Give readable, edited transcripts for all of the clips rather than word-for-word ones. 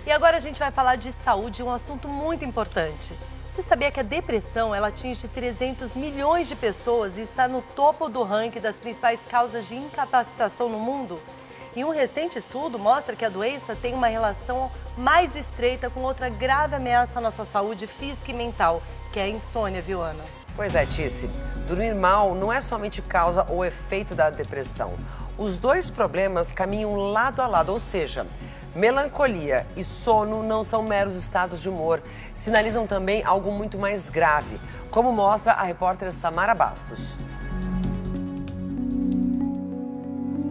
E agora a gente vai falar de saúde, um assunto muito importante. Você sabia que a depressão ela atinge 300 milhões de pessoas e está no topo do ranking das principais causas de incapacitação no mundo? E um recente estudo mostra que a doença tem uma relação mais estreita com outra grave ameaça à nossa saúde física e mental, que é a insônia, viu, Ana? Pois é, Tice. Dormir mal não é somente causa ou efeito da depressão. Os dois problemas caminham lado a lado, ou seja, melancolia e sono não são meros estados de humor, sinalizam também algo muito mais grave, como mostra a repórter Samara Bastos.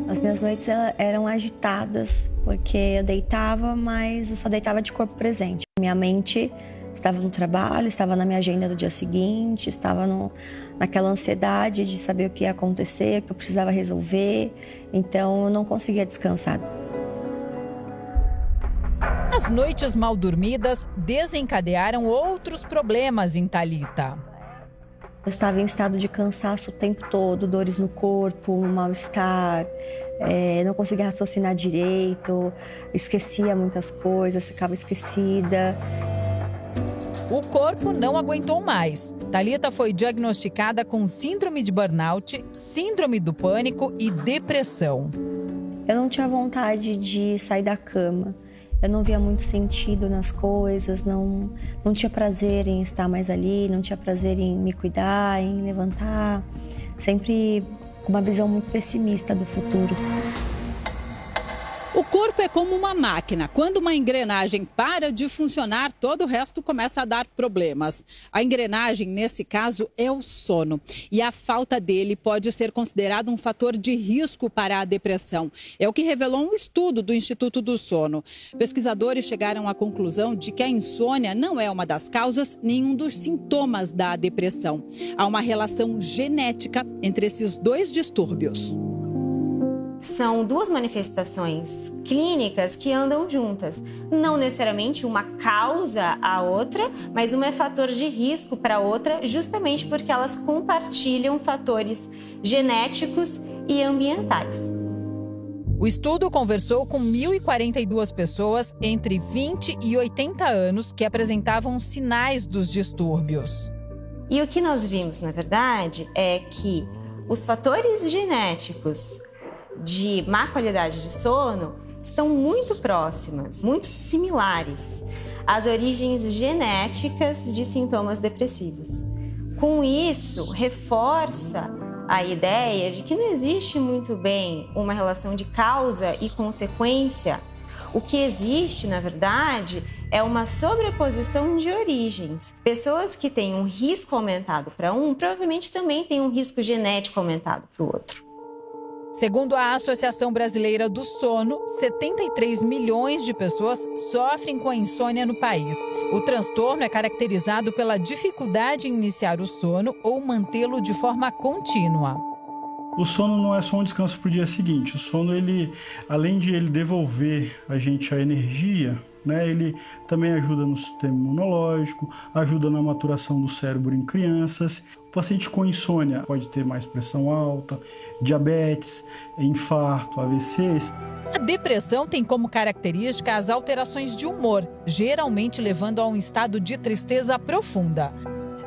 As minhas noites eram agitadas, porque eu deitava, mas eu só deitava de corpo presente. Minha mente estava no trabalho, estava na minha agenda do dia seguinte, estava naquela ansiedade de saber o que ia acontecer, o que eu precisava resolver, então eu não conseguia descansar. As noites mal dormidas desencadearam outros problemas em Thalita. Eu estava em estado de cansaço o tempo todo, dores no corpo, um mal-estar, não conseguia raciocinar direito, esquecia muitas coisas, ficava esquecida. O corpo não aguentou mais. Thalita foi diagnosticada com síndrome de burnout, síndrome do pânico e depressão. Eu não tinha vontade de sair da cama. Eu não via muito sentido nas coisas, não tinha prazer em estar mais ali, não tinha prazer em me cuidar, em levantar. Sempre com uma visão muito pessimista do futuro. O corpo é como uma máquina. Quando uma engrenagem para de funcionar, todo o resto começa a dar problemas. A engrenagem, nesse caso, é o sono. E a falta dele pode ser considerado um fator de risco para a depressão. É o que revelou um estudo do Instituto do Sono. Pesquisadores chegaram à conclusão de que a insônia não é uma das causas, nenhum dos sintomas da depressão. Há uma relação genética entre esses dois distúrbios. São duas manifestações clínicas que andam juntas. Não necessariamente uma causa a outra, mas uma é fator de risco para a outra, justamente porque elas compartilham fatores genéticos e ambientais. O estudo conversou com 1.042 pessoas entre 20 e 80 anos que apresentavam sinais dos distúrbios. E o que nós vimos, na verdade, é que os fatores genéticos de má qualidade de sono estão muito próximas, muito similares às origens genéticas de sintomas depressivos. Com isso, reforça a ideia de que não existe muito bem uma relação de causa e consequência. O que existe, na verdade, é uma sobreposição de origens. Pessoas que têm um risco aumentado para um, provavelmente também têm um risco genético aumentado para o outro. Segundo a Associação Brasileira do Sono, 73 milhões de pessoas sofrem com a insônia no país. O transtorno é caracterizado pela dificuldade em iniciar o sono ou mantê-lo de forma contínua. O sono não é só um descanso para o dia seguinte. O sono, além de ele devolver a gente a energia, ele também ajuda no sistema imunológico, ajuda na maturação do cérebro em crianças. O paciente com insônia pode ter mais pressão alta, diabetes, infarto, AVCs. A depressão tem como característica as alterações de humor, geralmente levando a um estado de tristeza profunda.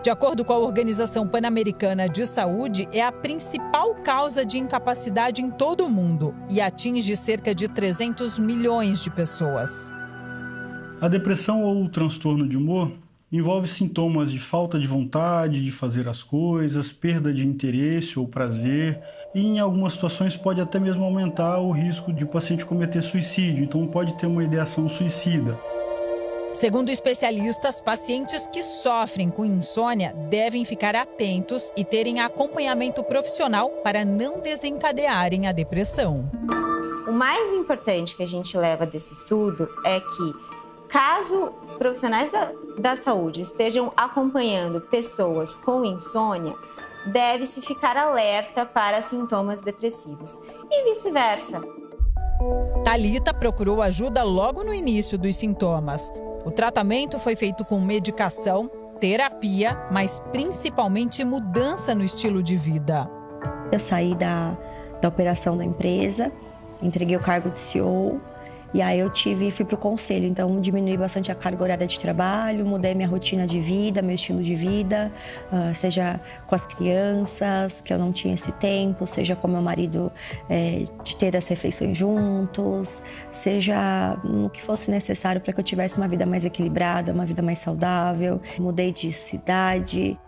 De acordo com a Organização Pan-Americana de Saúde, é a principal causa de incapacidade em todo o mundo e atinge cerca de 300 milhões de pessoas. A depressão ou o transtorno de humor envolve sintomas de falta de vontade de fazer as coisas, perda de interesse ou prazer e, em algumas situações, pode até mesmo aumentar o risco de o paciente cometer suicídio, então pode ter uma ideação suicida. Segundo especialistas, pacientes que sofrem com insônia devem ficar atentos e terem acompanhamento profissional para não desencadearem a depressão. O mais importante que a gente leva desse estudo é que, caso profissionais da saúde estejam acompanhando pessoas com insônia, deve-se ficar alerta para sintomas depressivos e vice-versa. Thalita procurou ajuda logo no início dos sintomas. O tratamento foi feito com medicação, terapia, mas principalmente mudança no estilo de vida. Eu saí da operação da empresa, entreguei o cargo de CEO E aí eu fui pro conselho, então diminui bastante a carga horária de trabalho, mudei minha rotina de vida, meu estilo de vida, seja com as crianças, que eu não tinha esse tempo, seja com meu marido, de ter as refeições juntos, seja no que fosse necessário para que eu tivesse uma vida mais equilibrada, uma vida mais saudável. Mudei de cidade.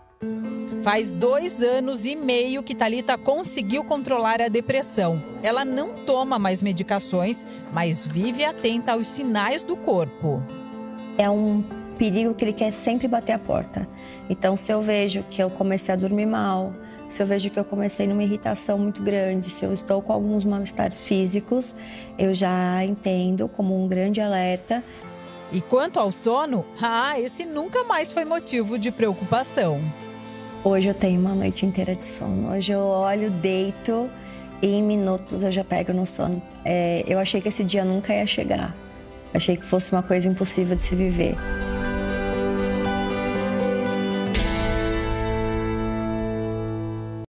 Faz 2 anos e meio que Thalita conseguiu controlar a depressão. Ela não toma mais medicações, mas vive atenta aos sinais do corpo. É um perigo que ele quer sempre bater a porta. Então, se eu vejo que eu comecei a dormir mal, se eu vejo que eu comecei numa irritação muito grande, se eu estou com alguns mal-estares físicos, eu já entendo como um grande alerta. E quanto ao sono, esse nunca mais foi motivo de preocupação. Hoje eu tenho uma noite inteira de sono. Hoje eu olho, deito e em minutos eu já pego no sono. Eu achei que esse dia nunca ia chegar. Achei que fosse uma coisa impossível de se viver.